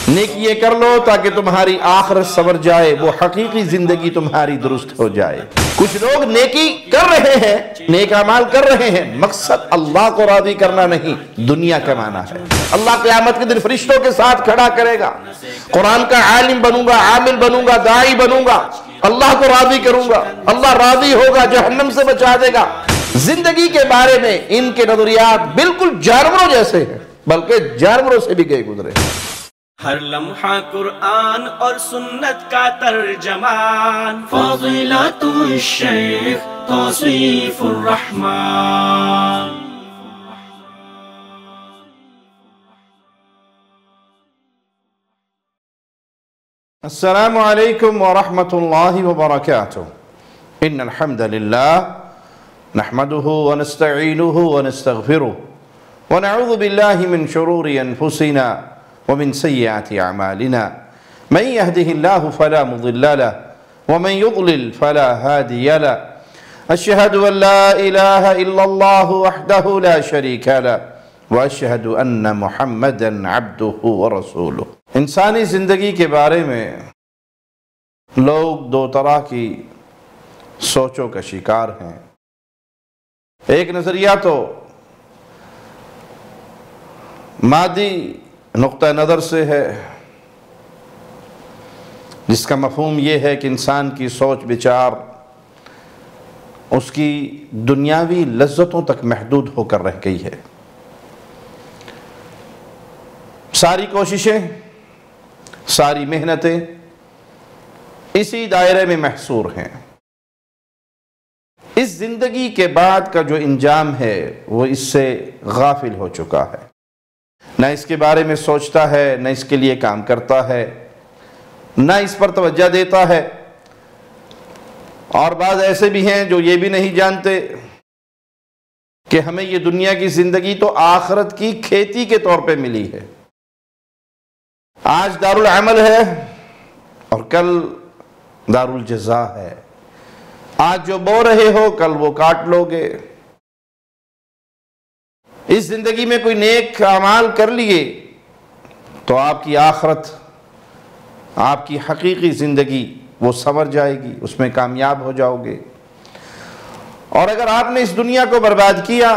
نیکیے کر لو تاکہ تمہاری آخرت سنور جائے، وہ حقیقی زندگی تمہاری درست ہو جائے۔ کچھ لوگ نیکی کر رہے ہیں، نیک اعمال کر رہے ہیں، مقصد اللہ کو راضی کرنا نہیں، دنیا کمانا ہے۔ اللہ قیامت کے دن فرشتوں کے ساتھ کھڑا کرے گا، قرآن کا عالم بنوں گا، عامل بنوں گا، داعی بنوں گا، اللہ کو راضی کروں گا، اللہ راضی ہوگا، جہنم سے بچا دے گا۔ زندگی کے بارے میں ان کے نظریات بالکل جانوروں جیسے ہیں، بلکہ جانوروں سے بھی گئے گزرے۔ ہر لمحہ قرآن اور سنت کا ترجمان، فضیلت الشیخ توصیف الرحمن۔ السلام علیکم ورحمۃ اللہ وبرکاتہ۔ ان الحمد للہ نحمده ونستعینه ونستغفره ونعوذ باللہ من شرور انفسنا ومن سیئات اعمالنا من يهده الله فلا مضل له ومن يضلل فلا هادي له اشهد ان لا اله الا الله وحده لا شريك له واشهد ان محمدا عبده ورسوله۔ انسانی زندگی کے بارے میں لوگ دو طرح کی سوچوں کا شکار ہیں۔ ایک نظریہ تو مادی نقطہ نظر سے ہے، جس کا مفہوم یہ ہے کہ انسان کی سوچ بچار اس کی دنیاوی لذتوں تک محدود ہو کر رہ گئی ہے۔ ساری کوششیں، ساری محنتیں اسی دائرے میں محصور ہیں۔ اس زندگی کے بعد کا جو انجام ہے وہ اس سے غافل ہو چکا ہے، نہ اس کے بارے میں سوچتا ہے، نہ اس کے لیے کام کرتا ہے، نہ اس پر توجہ دیتا ہے۔ اور بعض ایسے بھی ہیں جو یہ بھی نہیں جانتے کہ ہمیں یہ دنیا کی زندگی تو آخرت کی کھیتی کے طور پہ ملی ہے۔ آج دار العمل ہے اور کل دار الجزا ہے۔ آج جو بو رہے ہو کل وہ کاٹ لو گے۔ اس زندگی میں کوئی نیک اعمال کر لیے تو آپ کی آخرت، آپ کی حقیقی زندگی وہ سنور جائے گی، اس میں کامیاب ہو جاؤ گے۔ اور اگر آپ نے اس دنیا کو برباد کیا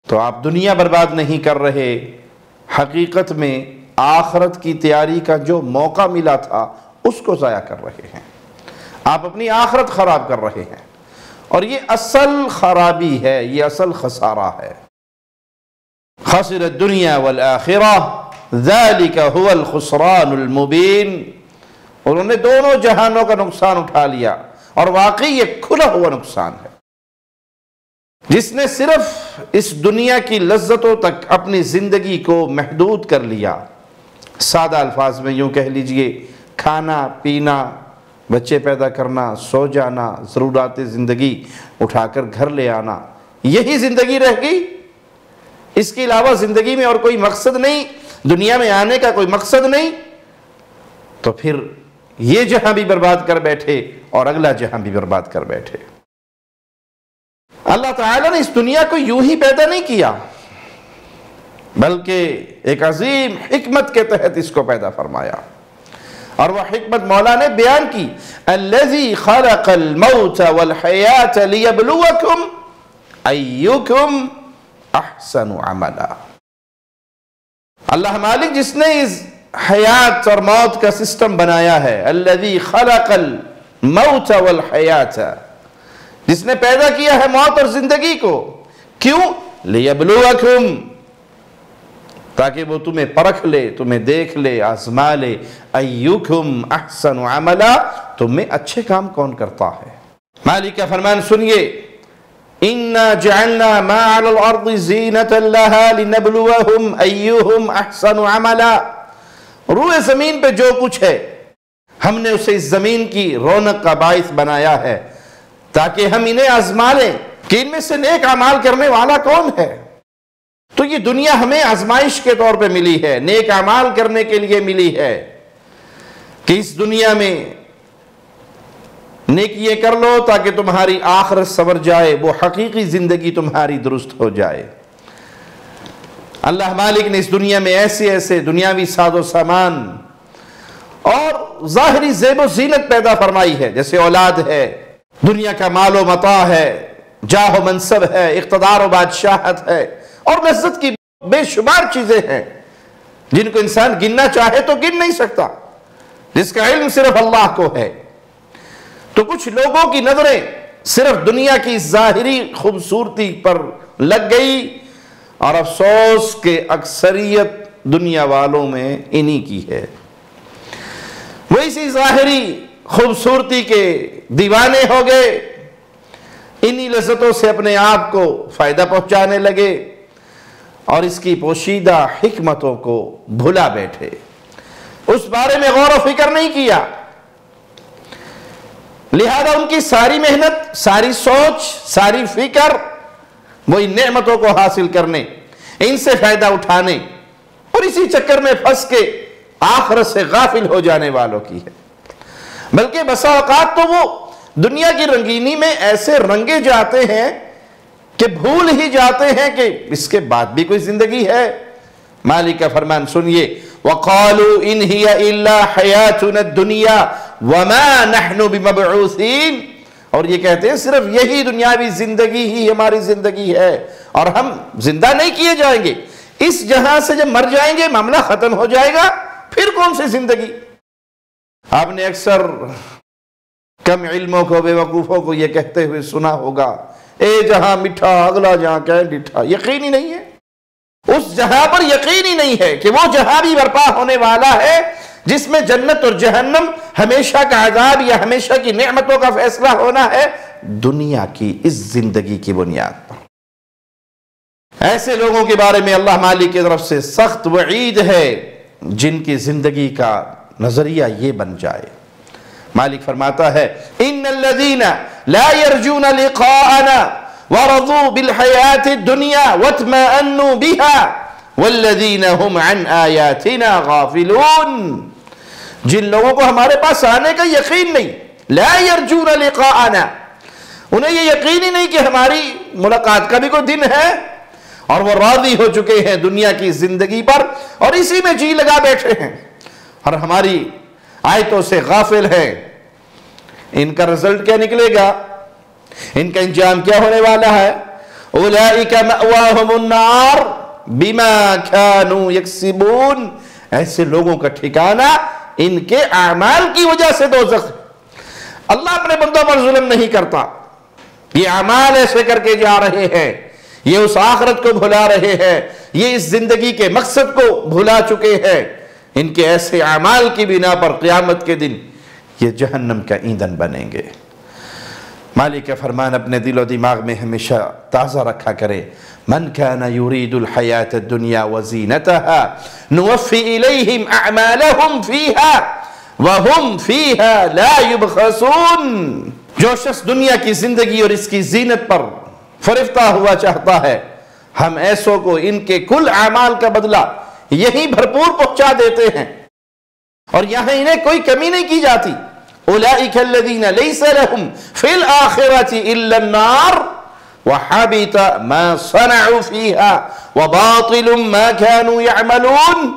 تو آپ دنیا برباد نہیں کر رہے، حقیقت میں آخرت کی تیاری کا جو موقع ملا تھا اس کو ضائع کر رہے ہیں۔ آپ اپنی آخرت خراب کر رہے ہیں، اور یہ اصل خرابی ہے، یہ اصل خسارہ ہے۔ خسر الدنیا والآخرہ ذالک هو الخسران المبین۔ انہوں نے دونوں جہانوں کا نقصان اٹھا لیا، اور واقعی یہ کھلا ہوا نقصان ہے۔ جس نے صرف اس دنیا کی لذتوں تک اپنی زندگی کو محدود کر لیا، سادہ الفاظ میں یوں کہہ لیجئے، کھانا پینا، بچے پیدا کرنا، سو جانا، ضرورات زندگی اٹھا کر گھر لے آنا، یہی زندگی رہ گئی۔ اس کے علاوہ زندگی میں اور کوئی مقصد نہیں، دنیا میں آنے کا کوئی مقصد نہیں، تو پھر یہ جہاں بھی برباد کر بیٹھے اور اگلا جہاں بھی برباد کر بیٹھے۔ اللہ تعالیٰ نے اس دنیا کو یوں ہی پیدا نہیں کیا، بلکہ ایک عظیم حکمت کے تحت اس کو پیدا فرمایا، اور وہ حکمت مولا نے بیان کی، الذی خلق الموت والحیات لیبلوکم ایکم احسن عملا۔ اللہ مالک جس نے اس حیات اور موت کا سسٹم بنایا ہے، الذی خلق الموت والحیات، جس نے پیدا کیا ہے موت اور زندگی کو، کیوں؟ لیبلوکم، تاکہ وہ تمہیں پرکھ لے، تمہیں دیکھ لے، آزما لے، ایکم احسن عملا، تم میں اچھے کام کون کرتا ہے۔ مالک کا فرمان سنیے، اِنَّا جَعَلْنَا مَا عَلَى الْأَرْضِ زِينَةً لَهَا لِنَبْلُوَهُمْ أَيُّهُمْ أَحْسَنُ عَمَلًا۔ روئے زمین پہ جو کچھ ہے ہم نے اسے اس زمین کی رونق کا باعث بنایا ہے، تاکہ ہم انہیں آزما لیں کہ ان میں سے نیک اعمال کرنے والا کون ہے۔ تو یہ دنیا ہمیں آزمائش کے طور پہ ملی ہے، نیک اعمال کرنے کے لیے ملی ہے، کہ اس دنیا میں نیکیے کر لو تاکہ تمہاری آخرت سنور جائے، وہ حقیقی زندگی تمہاری درست ہو جائے۔ اللہ مالک نے اس دنیا میں ایسے ایسے دنیاوی ساز و سامان اور ظاہری زیب و زینت پیدا فرمائی ہے، جیسے اولاد ہے، دنیا کا مال و متاع ہے، جاہ و منصب ہے، اقتدار و بادشاہت ہے، اور لذت کی بے شمار چیزیں ہیں جن کو انسان گننا چاہے تو گن نہیں سکتا، جس کا علم صرف اللہ کو ہے۔ تو کچھ لوگوں کی نظریں صرف دنیا کی ظاہری خوبصورتی پر لگ گئی، اور افسوس کہ اکثریت دنیا والوں میں انہی کی ہے۔ وہ اسی ظاہری خوبصورتی کے دیوانے ہو گئے، انہی لذتوں سے اپنے آپ کو فائدہ پہنچانے لگے اور اس کی پوشیدہ حکمتوں کو بھلا بیٹھے، اس بارے میں غور و فکر نہیں کیا، لہذا ان کی ساری محنت، ساری سوچ، ساری فکر وہ ان نعمتوں کو حاصل کرنے، ان سے فائدہ اٹھانے اور اسی چکر میں پھنس کے آخرت سے غافل ہو جانے والوں کی ہے۔ بلکہ بسا اوقات تو وہ دنیا کی رنگینی میں ایسے رنگے جاتے ہیں کہ بھول ہی جاتے ہیں کہ اس کے بعد بھی کوئی زندگی ہے۔ مالک کا فرمان سنیے، وَقَالُوا إِنْ هِيَ إِلَّا حَيَاتُنَا الدُّنْيَا وَمَا نَحْنُ بِمَبْعُوثِينَ، اور یہ کہتے ہیں صرف یہی دنیاوی زندگی ہی ہماری زندگی ہے اور ہم زندہ نہیں کیے جائیں گے، اس جہاں سے جب مر جائیں گے معاملہ ختم ہو جائے گا، پھر کون سی زندگی۔ آپ نے اکثر کم علموں کو، بے وقوفوں کو یہ کہتے ہوئے سنا ہوگا، اے جہاں مٹھا اگلا جہاں کہ ڈٹھا۔ یقین ہی نہیں ہے، اس جہاں پر یقین ہی نہیں ہے کہ وہ جہاں بھی برپا ہونے والا ہے جس میں جنت اور جہنم، ہمیشہ کا عذاب یا ہمیشہ کی نعمتوں کا فیصلہ ہونا ہے، دنیا کی اس زندگی کی بنیاد پر۔ ایسے لوگوں کے بارے میں اللہ مالک کی طرف سے سخت وعید ہے جن کی زندگی کا نظریہ یہ بن جائے۔ مالک فرماتا ہے، ان الذین لا یرجون لقاءنا ورضوا بالحیات الدنیا واطمأنوا بها والذین هم عن آیاتنا غافلون، جن لوگوں کو ہمارے پاس آنے کا یقین نہیں، لا یرجون لقاءنا، انہیں یہ یقین ہی نہیں کہ ہماری ملاقات کا بھی کوئی دن ہے، اور وہ راضی ہو چکے ہیں دنیا کی زندگی پر اور اسی میں جی لگا بیٹھے ہیں اور ہماری آیتوں سے غافل ہیں۔ ان کا رزلٹ کیا نکلے گا؟ ان کا انجام کیا ہونے والا ہے؟ اولئک مأواہم النار بما كانوا یکسبون، ایسے لوگوں کا ٹھکانہ ان کے اعمال کی وجہ سے دوزخ۔ اللہ اپنے بندوں پر ظلم نہیں کرتا، یہ اعمال ایسے کر کے جا رہے ہیں، یہ اس آخرت کو بھلا رہے ہیں، یہ اس زندگی کے مقصد کو بھلا چکے ہیں، ان کے ایسے اعمال کی بنا پر قیامت کے دن یہ جہنم کا ایندھن بنیں گے۔ مالک کا فرمان اپنے دل و دماغ میں ہمیشہ تازہ رکھا کرے، من كان يريد الحياة الدنيا وزينتها نوفي إليهم أعمالهم فيها وهم فيها لا يبخسون، جو شخص دنیا کی زندگی اور اس کی زینت پر فرفتہ ہوا چاہتا ہے، ہم ایسوں کو ان کے کل اعمال کا بدلہ یہی بھرپور پہنچا دیتے ہیں اور یہاں انہیں کوئی کمی نہیں کی جاتی۔ اولئک الذین لیس لہم فی الآخرۃ الا النار وحبط ما صنعوا فیہا وباطل ما كانوا یعملون،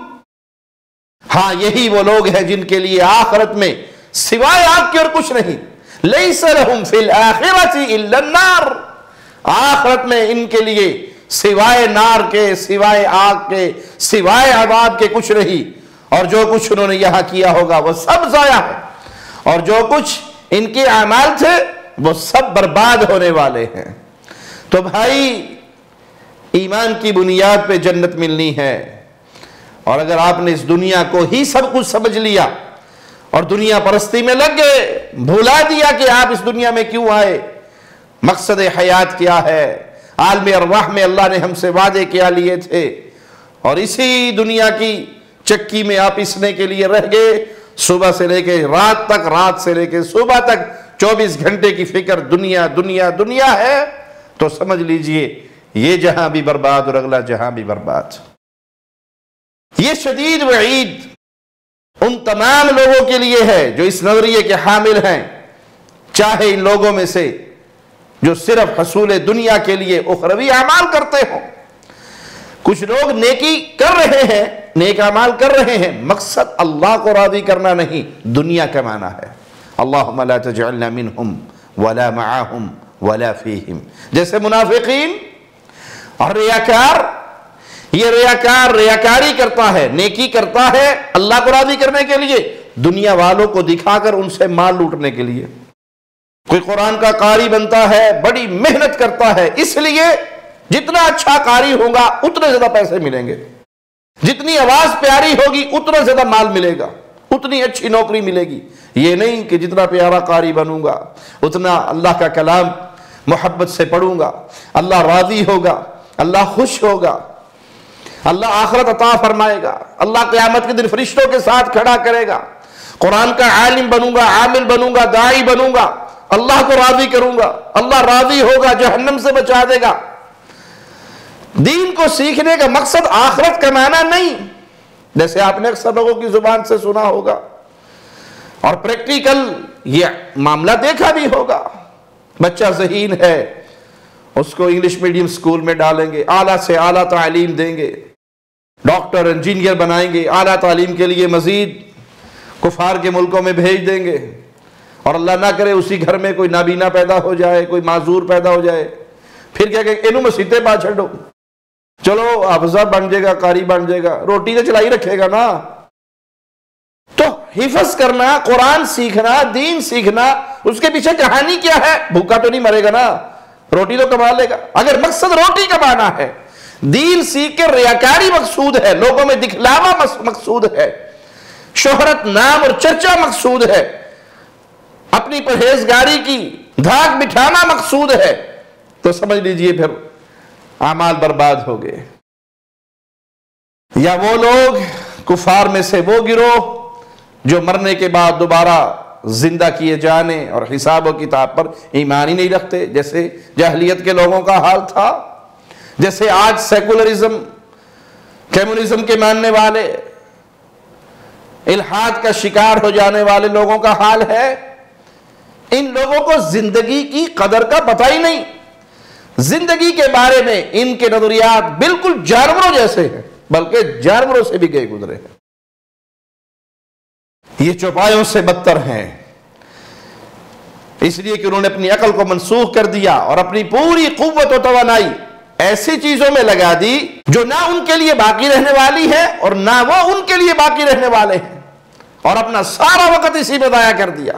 ہاں یہی وہ لوگ ہیں جن کے لیے آخرت میں سوائے آگ کے اور کچھ نہیں، لیس لہم فی الآخرۃ الا النار، آخرت میں ان کے لیے سوائے نار کے، سوائے آگ کے، سوائے عذاب کے کچھ نہیں، اور جو کچھ انہوں نے یہاں کیا ہوگا وہ سب ضائع ہے، اور جو کچھ ان کے اعمال تھے وہ سب برباد ہونے والے ہیں۔ تو بھائی، ایمان کی بنیاد پہ جنت ملنی ہے، اور اگر آپ نے اس دنیا کو ہی سب کچھ سمجھ لیا اور دنیا پرستی میں لگ گئے، بھولا دیا کہ آپ اس دنیا میں کیوں آئے، مقصد حیات کیا ہے، عالم ارواح میں اللہ نے ہم سے وعدے کیا لیے تھے، اور اسی دنیا کی چکی میں آپ پیسنے کے لیے رہ گئے، صبح سے لے کے رات تک، رات سے لے کے صبح تک 24 گھنٹے کی فکر دنیا دنیا دنیا ہے، تو سمجھ لیجئے یہ جہاں بھی برباد اور اگلا جہاں بھی برباد۔ یہ شدید وعید ان تمام لوگوں کے لیے ہے جو اس نظریے کے حامل ہیں، چاہے ان لوگوں میں سے جو صرف حصول دنیا کے لیے اخروی اعمال کرتے ہوں۔ کچھ لوگ نیکی کر رہے ہیں، نیک اعمال کر رہے ہیں، مقصد اللہ کو راضی کرنا نہیں، دنیا کمانا ہے۔ اللہم لا تجعلنا منہم ولا معاہم ولا فیہم، جیسے منافقین اور ریاکار، یہ ریاکاری کرتا ہے، نیکی کرتا ہے اللہ کو راضی کرنے کے لیے، دنیا والوں کو دکھا کر ان سے مال لوٹنے کے لیے۔ کوئی قرآن کا قاری بنتا ہے، بڑی محنت کرتا ہے، اس لیے جتنا اچھا قاری ہوگا اتنے زیادہ پیسے ملیں گے، جتنی آواز پیاری ہوگی اتنا زیادہ مال ملے گا، اتنی اچھی نوکری ملے گی۔ یہ نہیں کہ جتنا پیارا قاری بنوں گا اتنا اللہ کا کلام محبت سے پڑھوں گا، اللہ راضی ہوگا، اللہ خوش ہوگا، اللہ آخرت عطا فرمائے گا، اللہ قیامت کے دن فرشتوں کے ساتھ کھڑا کرے گا، قرآن کا عالم بنوں گا، عامل بنوں گا، داعی بنوں گا، اللہ کو راضی کروں گا، اللہ راضی ہوگا، جہنم سے بچا دے گا۔ دین کو سیکھنے کا مقصد آخرت کمانا نہیں، جیسے آپ نے اکثر لوگوں کی زبان سے سنا ہوگا اور پریکٹیکل یہ معاملہ دیکھا بھی ہوگا۔ بچہ ذہین ہے، اس کو انگلش میڈیم سکول میں ڈالیں گے، اعلیٰ سے اعلیٰ تعلیم دیں گے، ڈاکٹر انجینئر بنائیں گے، اعلیٰ تعلیم کے لیے مزید کفار کے ملکوں میں بھیج دیں گے، اور اللہ نہ کرے اسی گھر میں کوئی نابینا پیدا ہو جائے، کوئی معذور پیدا ہو جائے، پھر کیا کہ انہوں مسیطے پا چھڑو، چلو حافظہ بن جائے گا، قاری بن جائے گا، روٹی تو چلائی رکھے گا نا۔ تو حفظ کرنا، قرآن سیکھنا، دین سیکھنا، اس کے پیچھے کہانی کیا ہے؟ بھوکا تو نہیں مرے گا نا، روٹی تو کما لے گا۔ اگر مقصد روٹی کمانا ہے، دین سیکھ کے ریاکاری مقصود ہے، لوگوں میں دکھلاوا مقصود ہے، شہرت، نام اور چرچا مقصود ہے، اپنی پرہیزگاری کی دھاک بٹھانا مقصود ہے، تو سمجھ لیجئے پھر اعمال برباد ہو گئے۔ یا وہ لوگ کفار میں سے وہ گروہ جو مرنے کے بعد دوبارہ زندہ کیے جانے اور حساب و کتاب پر ایمان ہی نہیں رکھتے، جیسے جاہلیت کے لوگوں کا حال تھا، جیسے آج سیکولرزم، کمیونزم کے ماننے والے، الحاد کا شکار ہو جانے والے لوگوں کا حال ہے۔ ان لوگوں کو زندگی کی قدر کا پتہ ہی نہیں، زندگی کے بارے میں ان کے نظریات بالکل جانوروں جیسے ہیں، بلکہ جانوروں سے بھی گئے گزرے ہیں۔ یہ چوپایوں سے بدتر ہیں، اس لیے کہ انہوں نے اپنی عقل کو منسوخ کر دیا اور اپنی پوری قوت و توانائی ایسی چیزوں میں لگا دی جو نہ ان کے لیے باقی رہنے والی ہے اور نہ وہ ان کے لیے باقی رہنے والے ہیں، اور اپنا سارا وقت اسی میں ضائع کر دیا،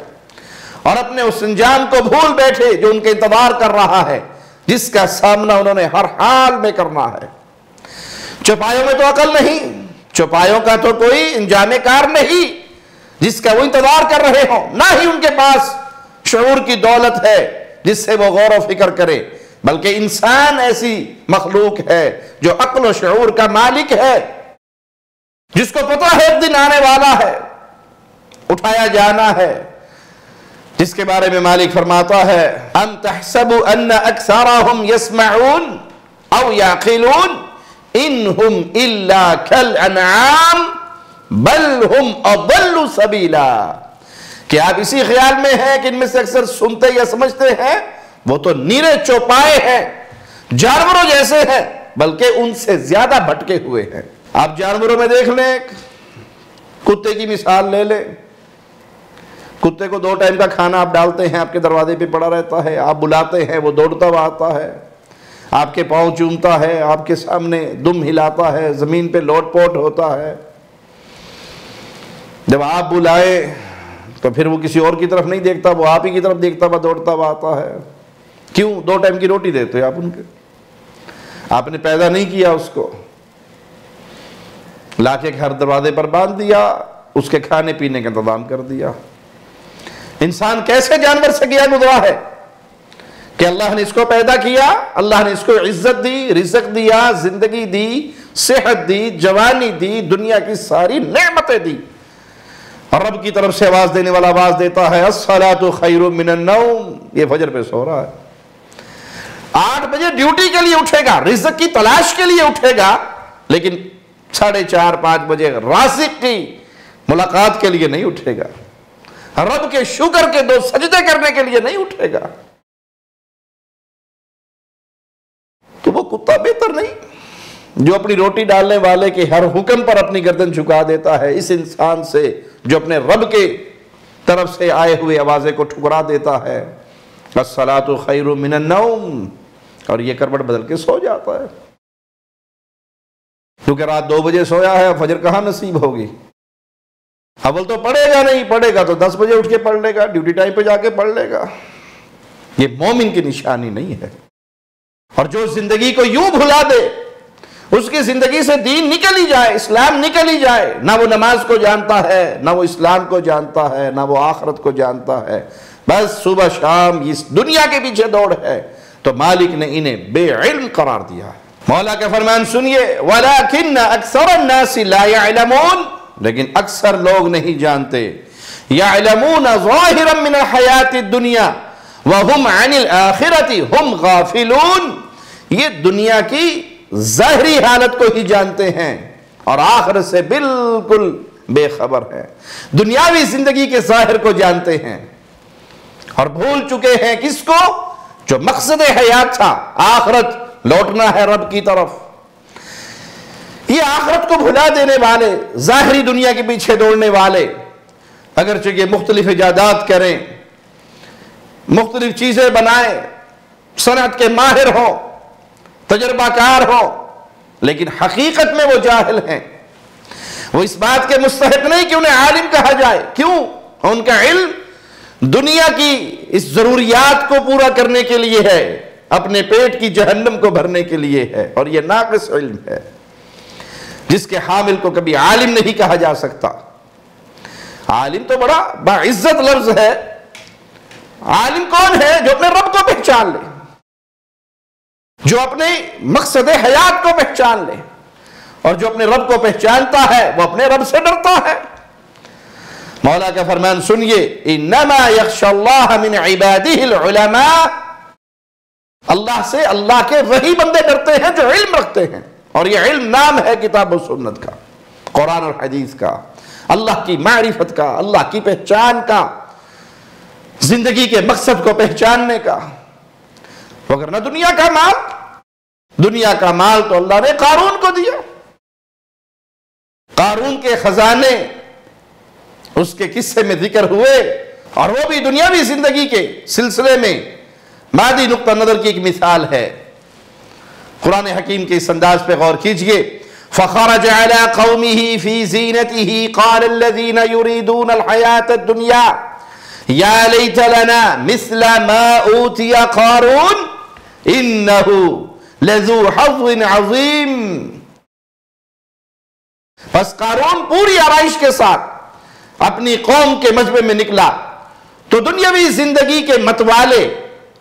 اور اپنے اس انجام کو بھول بیٹھے جو ان کے انتظار کر رہا ہے، جس کا سامنا انہوں نے ہر حال میں کرنا ہے۔ چوپایوں میں تو عقل نہیں، چوپایوں کا تو کوئی انجام کار نہیں جس کا وہ انتظار کر رہے ہوں، نہ ہی ان کے پاس شعور کی دولت ہے جس سے وہ غور و فکر کرے، بلکہ انسان ایسی مخلوق ہے جو عقل و شعور کا مالک ہے، جس کو پتہ ہے ایک دن آنے والا ہے، اٹھایا جانا ہے، جس کے بارے میں مالک فرماتا ہے ام تحسب ان اکثرهم يسمعون او يعقلون انهم الا كالانعام بل هم اضل سبیلا، کہ آپ اسی خیال میں ہیں کہ ان میں سے اکثر سنتے یا سمجھتے ہیں وہ تو نیرے چوپائے ہیں، جانوروں جیسے ہیں، بلکہ ان سے زیادہ بھٹکے ہوئے ہیں۔ آپ جانوروں میں دیکھ لیں، کتے کی مثال لے لیں، کتے کو 2 ٹائم کا کھانا آپ ڈالتے ہیں، آپ کے دروازے پہ پڑا رہتا ہے، آپ بلاتے ہیں وہ دوڑتا ہوا آتا ہے، آپ کے پاؤں چومتا ہے، آپ کے سامنے دم ہلاتا ہے، زمین پہ لوٹ پوٹ ہوتا ہے۔ جب آپ بلائے تو پھر وہ کسی اور کی طرف نہیں دیکھتا، وہ آپ ہی کی طرف دیکھتا ہوا دوڑتا ہوا آتا ہے۔ کیوں؟ 2 ٹائم کی روٹی دیتے آپ ان کے، آپ نے پیدا نہیں کیا اس کو، لا کے گھر دروازے پر باندھ دیا، اس کے کھانے پینے کا انتظام کر دیا۔ انسان کیسے جانور سے گیا گزرا ہے کہ اللہ نے اس کو پیدا کیا، اللہ نے اس کو عزت دی، رزق دیا، زندگی دی، صحت دی، جوانی دی، دنیا کی ساری نعمتیں دی، اور رب کی طرف سے آواز دینے والا آواز دیتا ہے الصلاۃ خیر من النوم، یہ فجر پہ سو رہا ہے، 8 بجے ڈیوٹی کے لیے اٹھے گا، رزق کی تلاش کے لیے اٹھے گا، لیکن 4:30 5 بجے رازق کی ملاقات کے لیے نہیں اٹھے گا، رب کے شکر کے 2 سجدے کرنے کے لیے نہیں اٹھے گا۔ تو وہ کتا بہتر نہیں؟ جو اپنی روٹی ڈالنے والے کے ہر حکم پر اپنی گردن جھکا دیتا ہے، اس انسان سے جو اپنے رب کے طرف سے آئے ہوئے آوازے کو ٹھکرا دیتا ہے، الصلاۃ خیر من النوم، اور یہ کروٹ بدل کے سو جاتا ہے، کیونکہ رات 2 بجے سویا ہے، فجر کہاں نصیب ہوگی؟ اول تو پڑھے گا نہیں، پڑھے گا تو 10 بجے اٹھ کے پڑھ لے گا، ڈیوٹی ٹائم پہ جا کے پڑھ لے گا۔ یہ مومن کی نشانی نہیں ہے۔ اور جو زندگی کو یوں بھلا دے، اس کی زندگی سے دین نکل ہی جائے، اسلام نکل ہی جائے، نہ وہ نماز کو جانتا ہے، نہ وہ اسلام کو جانتا ہے، نہ وہ آخرت کو جانتا ہے، بس صبح شام اس دنیا کے پیچھے دوڑ ہے، تو مالک نے انہیں بے علم قرار دیا ہے۔ مولا کا فرمان سنیے، وَلَكِنَّ أَكْثَرَ النَّاسِ لَا يَعْلَمُونَ، لیکن اکثر لوگ نہیں جانتے، يَعْلَمُونَ ظَاهِرًا مِنَ الْحَيَاةِ الدُّنْيَا وَهُمْ عَنِ الْآخِرَةِ هُمْ غَافِلُونَ، یہ دنیا کی ظاہری حالت کو ہی جانتے ہیں اور آخرت سے بالکل بے خبر ہیں، دنیاوی زندگی کے ظاہر کو جانتے ہیں اور بھول چکے ہیں کس کو؟ جو مقصد حیات تھا، آخرت، لوٹنا ہے رب کی طرف۔ یہ آخرت کو بھلا دینے والے، ظاہری دنیا کے پیچھے دوڑنے والے، اگرچہ یہ مختلف ایجادات کریں، مختلف چیزیں بنائیں، صنعت کے ماہر ہوں، تجربہ کار ہوں، لیکن حقیقت میں وہ جاہل ہیں، وہ اس بات کے مستحق نہیں کہ انہیں عالم کہا جائے۔ کیوں؟ ان کا علم دنیا کی اس ضروریات کو پورا کرنے کے لیے ہے، اپنے پیٹ کی جہنم کو بھرنے کے لیے ہے، اور یہ ناقص علم ہے جس کے حامل کو کبھی عالم نہیں کہا جا سکتا۔ عالم تو بڑا باعزت لفظ ہے۔ عالم کون ہے؟ جو اپنے رب کو پہچان لے، جو اپنے مقصد حیات کو پہچان لے، اور جو اپنے رب کو پہچانتا ہے وہ اپنے رب سے ڈرتا ہے۔ مولا کا فرمان سنیے، انما یخشی اللہ من عبادہ العلماء، اللہ سے اللہ کے وہی بندے ڈرتے ہیں جو علم رکھتے ہیں، اور یہ علم نام ہے کتاب و سنت کا، قرآن اور حدیث کا، اللہ کی معرفت کا، اللہ کی پہچان کا، زندگی کے مقصد کو پہچاننے کا۔ وگرنہ دنیا کا مال تو اللہ نے قارون کو دیا۔ قارون کے خزانے اس کے قصے میں ذکر ہوئے، اور وہ بھی دنیاوی زندگی کے سلسلے میں مادی نقطہ نظر کی ایک مثال ہے۔ قرآن حکیم کے اس انداز پہ غور کیجئے، فَخَرَجَ عَلَىٰ قَوْمِهِ فِي زِينَتِهِ قَالَ الَّذِينَ يُرِيدُونَ الْحَيَاةَ الدُّنْيَا يَا لَيْتَ لَنَا مِثْلَ مَا أُوتِيَ قَارُونَ إِنَّهُ لَذُو حَظٍّ عَظِيمٍ۔ پس قارون پوری آرائش کے ساتھ اپنی قوم کے مجمع میں نکلا تو دنیاوی زندگی کے متوالے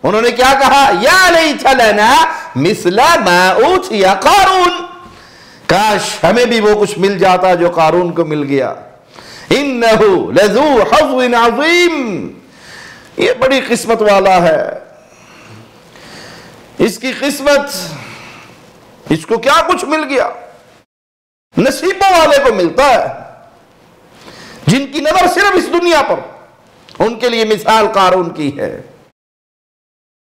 انہوں نے کیا کہا؟ یا لیت لنا مثل ما اوتی قارون، کاش ہمیں بھی وہ کچھ مل جاتا جو قارون کو مل گیا۔ انہو لذو حظ عظیم، یہ بڑی قسمت والا ہے، اس کی قسمت، اس کو کیا کچھ مل گیا؟ نصیبوں والے کو ملتا ہے، جن کی نظر صرف اس دنیا پر، ان کے لیے مثال قارون کی ہے۔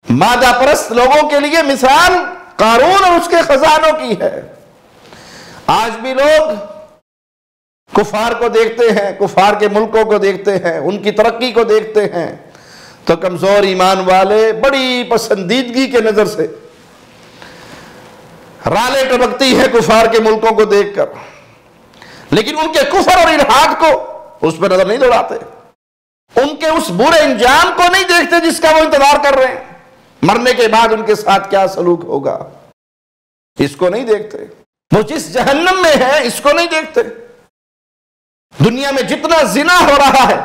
مادہ پرست لوگوں کے لیے مثال قارون اور اس کے خزانوں کی ہے۔ آج بھی لوگ کفار کو دیکھتے ہیں، کفار کے ملکوں کو دیکھتے ہیں، ان کی ترقی کو دیکھتے ہیں تو کمزور ایمان والے بڑی پسندیدگی کے نظر سے رالیں ٹپکتی ہیں کفار کے ملکوں کو دیکھ کر، لیکن ان کے کفر اور الحاد کو اس پہ نظر نہیں دوڑاتے، ان کے اس برے انجام کو نہیں دیکھتے جس کا وہ انتظار کر رہے ہیں، مرنے کے بعد ان کے ساتھ کیا سلوک ہوگا، اس کو نہیں دیکھتے۔ وہ جس جہنم میں ہے اس کو نہیں دیکھتے۔ دنیا میں جتنا زنا ہو رہا ہے،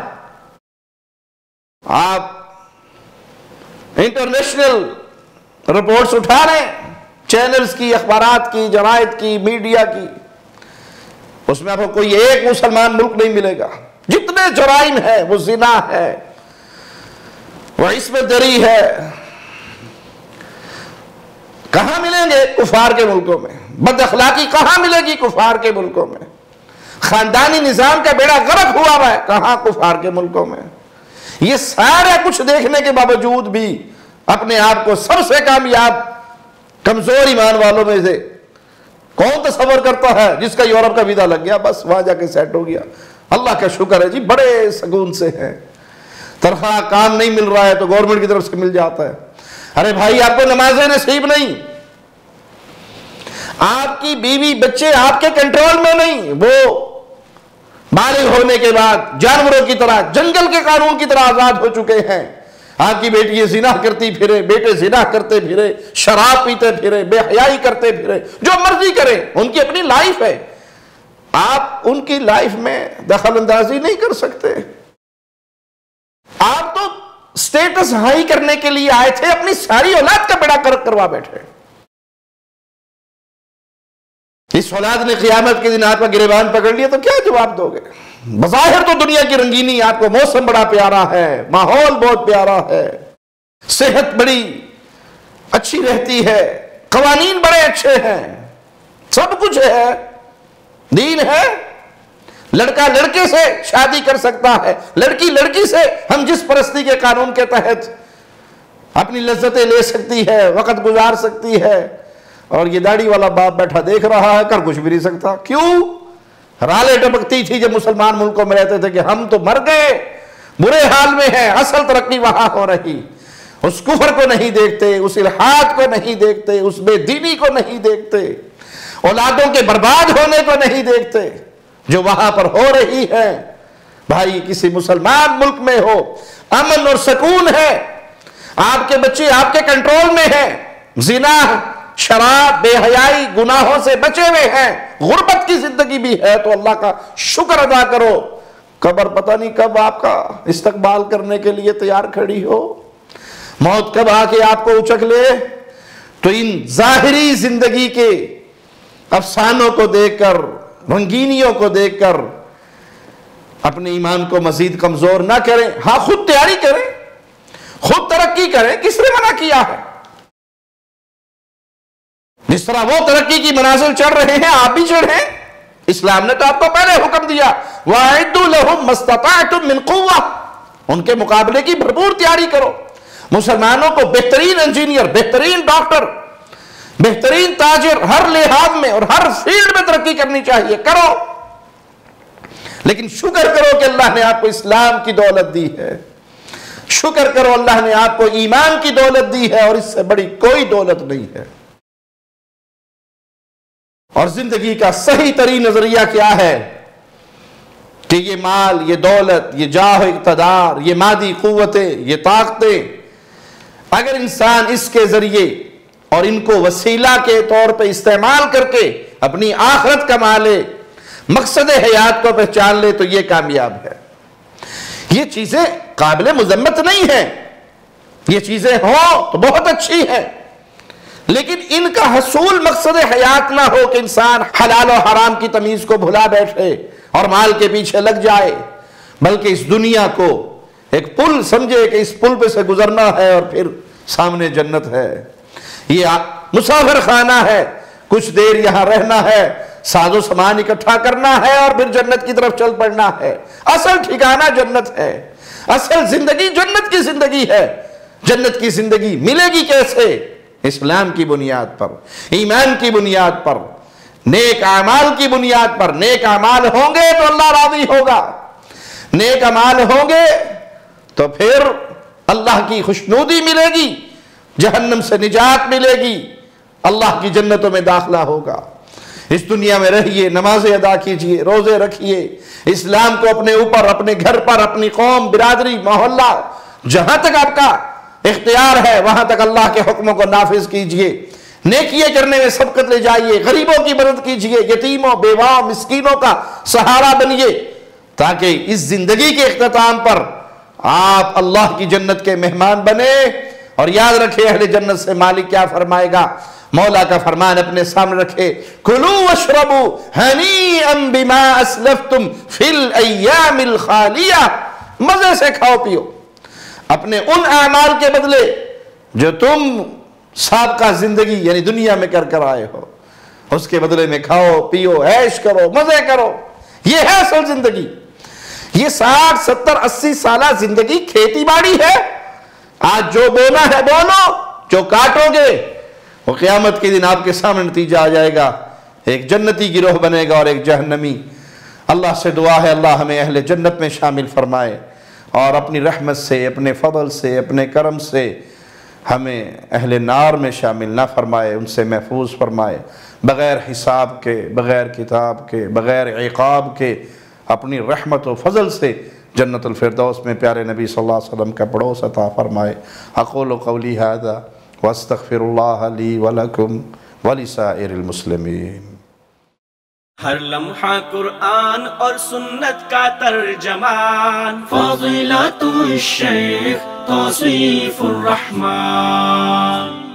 آپ انٹرنیشنل رپورٹس اٹھا رہے ہیں، چینلز کی، اخبارات کی، جرائد کی، میڈیا کی، اس میں آپ کو کوئی ایک مسلمان ملک نہیں ملے گا۔ جتنے جرائم ہے، وہ زنا ہے، وہ عصمت دری ہے، کہاں ملیں گے؟ کفار کے ملکوں میں۔ بد اخلاقی کہاں ملے گی؟ کفار کے ملکوں میں۔ خاندانی نظام کا بیڑا غرق ہوا ہے، کہاں؟ کفار کے ملکوں میں۔ یہ سارا کچھ دیکھنے کے باوجود بھی اپنے آپ کو سب سے کامیاب کمزور ایمان والوں میں سے کون تصور کرتا ہے جس کا یورپ کا ویزا لگ گیا بس وہاں جا کے سیٹ ہو گیا؟ اللہ کا شکر ہے جی، بڑے سکون سے ہیں، تنخواہ کام نہیں مل رہا ہے تو گورنمنٹ کی طرف سے مل جاتا ہے۔ ارے بھائی آپ کو نمازیں نصیب نہیں، آپ کی بیوی بچے آپ کے کنٹرول میں نہیں، وہ بالغ ہونے کے بعد جانوروں کی طرح جنگل کے قانون کی طرح آزاد ہو چکے ہیں۔ آپ کی بیٹی زنا کرتی پھرے، بیٹے زنا کرتے پھرے، شراب پیتے پھرے، بے حیائی کرتے پھرے، جو مرضی کریں، ان کی اپنی لائف ہے، آپ ان کی لائف میں دخل اندازی نہیں کر سکتے۔ آپ تو سٹیٹس ہائی کرنے کے لیے آئے تھے، اپنی ساری اولاد کا بیڑا غرق کروا بیٹھے۔ اس اولاد نے قیامت کے دن آپ کا گریبان پکڑ لیا تو کیا جواب دو گے؟ بظاہر تو دنیا کی رنگینی، آپ کو موسم بڑا پیارا ہے، ماحول بہت پیارا ہے، صحت بڑی اچھی رہتی ہے، قوانین بڑے اچھے ہیں، سب کچھ ہے، دین ہے، لڑکا لڑکے سے شادی کر سکتا ہے، لڑکی لڑکی سے ہم جس پرستی کے قانون کے تحت اپنی لذتیں لے سکتی ہے، وقت گزار سکتی ہے، اور یہ داڑھی والا باپ بیٹھا دیکھ رہا ہے، کر کچھ بھی نہیں سکتا۔ کیوں؟ رالے ٹپکتی تھی جب مسلمان ملکوں میں رہتے تھے کہ ہم تو مر گئے، برے حال میں ہیں، اصل ترقی وہاں ہو رہی۔ اس کفر کو نہیں دیکھتے، اس الحاد کو نہیں دیکھتے، اس بے دینی کو نہیں دیکھتے، اولادوں کے برباد ہونے کو نہیں دیکھتے جو وہاں پر ہو رہی ہے۔ بھائی کسی مسلمان ملک میں ہو، امن اور سکون ہے، آپ کے بچے آپ کے کنٹرول میں ہیں، زنا شراب بے حیائی گناہوں سے بچے ہوئے ہیں، غربت کی زندگی بھی ہے، تو اللہ کا شکر ادا کرو۔ قبر پتہ نہیں کب آپ کا استقبال کرنے کے لیے تیار کھڑی ہو، موت کب آ کے آپ کو اچک لے۔ تو ان ظاہری زندگی کے افسانوں کو دیکھ کر، رنگینیوں کو دیکھ کر اپنے ایمان کو مزید کمزور نہ کریں۔ ہاں خود تیاری کریں، خود ترقی کریں، کس نے منع کیا ہے؟ جس طرح وہ ترقی کی منازل چڑھ رہے ہیں آپ بھی چڑھیں۔ اسلام نے تو آپ کو پہلے حکم دیا وَأَعِدُّوا لَهُم مَّا اسْتَطَعْتُم مِّن قُوَّةٍ، ان کے مقابلے کی بھرپور تیاری کرو۔ مسلمانوں کو بہترین انجینئر، بہترین ڈاکٹر، بہترین تاجر ہر لحاظ میں اور ہر فیلڈ میں ترقی کرنی چاہیے، کرو، لیکن شکر کرو کہ اللہ نے آپ کو اسلام کی دولت دی ہے، شکر کرو اللہ نے آپ کو ایمان کی دولت دی ہے، اور اس سے بڑی کوئی دولت نہیں ہے۔ اور زندگی کا صحیح ترین نظریہ کیا ہے کہ یہ مال، یہ دولت، یہ جاہ و اقتدار، یہ مادی قوتیں، یہ طاقتیں، اگر انسان اس کے ذریعے اور ان کو وسیلہ کے طور پہ استعمال کر کے اپنی آخرت کما لے، مقصد حیات کو پہچان لے، تو یہ کامیاب ہے۔ یہ چیزیں قابل مذمت نہیں ہیں، یہ چیزیں ہوں تو بہت اچھی ہیں، لیکن ان کا حصول مقصد حیات نہ ہو کہ انسان حلال و حرام کی تمیز کو بھلا بیٹھے اور مال کے پیچھے لگ جائے، بلکہ اس دنیا کو ایک پل سمجھے کہ اس پل پہ سے گزرنا ہے اور پھر سامنے جنت ہے، یہ مسافر خانہ ہے، کچھ دیر یہاں رہنا ہے، ساز و سامان اکٹھا کرنا ہے اور پھر جنت کی طرف چل پڑنا ہے۔ اصل ٹھکانہ جنت ہے، اصل زندگی جنت کی زندگی ہے۔ جنت کی زندگی ملے گی کیسے؟ اسلام کی بنیاد پر، ایمان کی بنیاد پر، نیک اعمال کی بنیاد پر۔ نیک اعمال ہوں گے تو اللہ راضی ہوگا، نیک اعمال ہوں گے تو پھر اللہ کی خوشنودی ملے گی، جہنم سے نجات ملے گی، اللہ کی جنتوں میں داخلہ ہوگا۔ اس دنیا میں رہیے، نمازیں ادا کیجئے، روزے رکھیے، اسلام کو اپنے اوپر، اپنے گھر پر، اپنی قوم، برادری، محلہ، جہاں تک آپ کا اختیار ہے وہاں تک اللہ کے حکموں کو نافذ کیجئے، نیکیے کرنے میں سبقت لے جائیے، غریبوں کی مدد کیجئے، یتیموں، بیواؤں، مسکینوں کا سہارا بنیے، تاکہ اس زندگی کے اختتام پر آپ اللہ کی جنت کے مہمان بنے۔ اور یاد رکھے اہل جنت سے مالک کیا فرمائے گا، مولا کا فرمان اپنے سامنے رکھے، کُلُوا وَاشْرَبُوا هَنِيئًا بِمَا أَسْلَفْتُمْ فِي الْأَيَّامِ الْخَالِيَةِ، مزے سے کھاؤ پیو اپنے ان اعمال کے بدلے جو تم سابقہ زندگی یعنی دنیا میں کر آئے ہو، اس کے بدلے میں کھاؤ پیو، عیش کرو، مزے کرو۔ یہ ہے اصل زندگی۔ یہ 60 70 80 سالہ زندگی کھیتی باڑی ہے، آج جو بونا ہے بولو، جو کاٹو گے وہ قیامت کے دن آپ کے سامنے نتیجہ آ جائے گا۔ ایک جنتی گروہ بنے گا اور ایک جہنمی۔ اللہ سے دعا ہے اللہ ہمیں اہل جنت میں شامل فرمائے، اور اپنی رحمت سے، اپنے فضل سے، اپنے کرم سے ہمیں اہل نار میں شامل نہ فرمائے، ان سے محفوظ فرمائے، بغیر حساب کے، بغیر کتاب کے، بغیر عقاب کے اپنی رحمت و فضل سے جنت الفردوس میں پیارے نبی صلی اللہ علیہ وسلم کا پڑوس عطا فرمائے۔ اقول قولی ھذا واستغفر اللہ لی ولکم ولسائر المسلمین۔ ہر لمحہ قرآن اور سنت کا ترجمان، فضیلت الشیخ توصیف الرحمان۔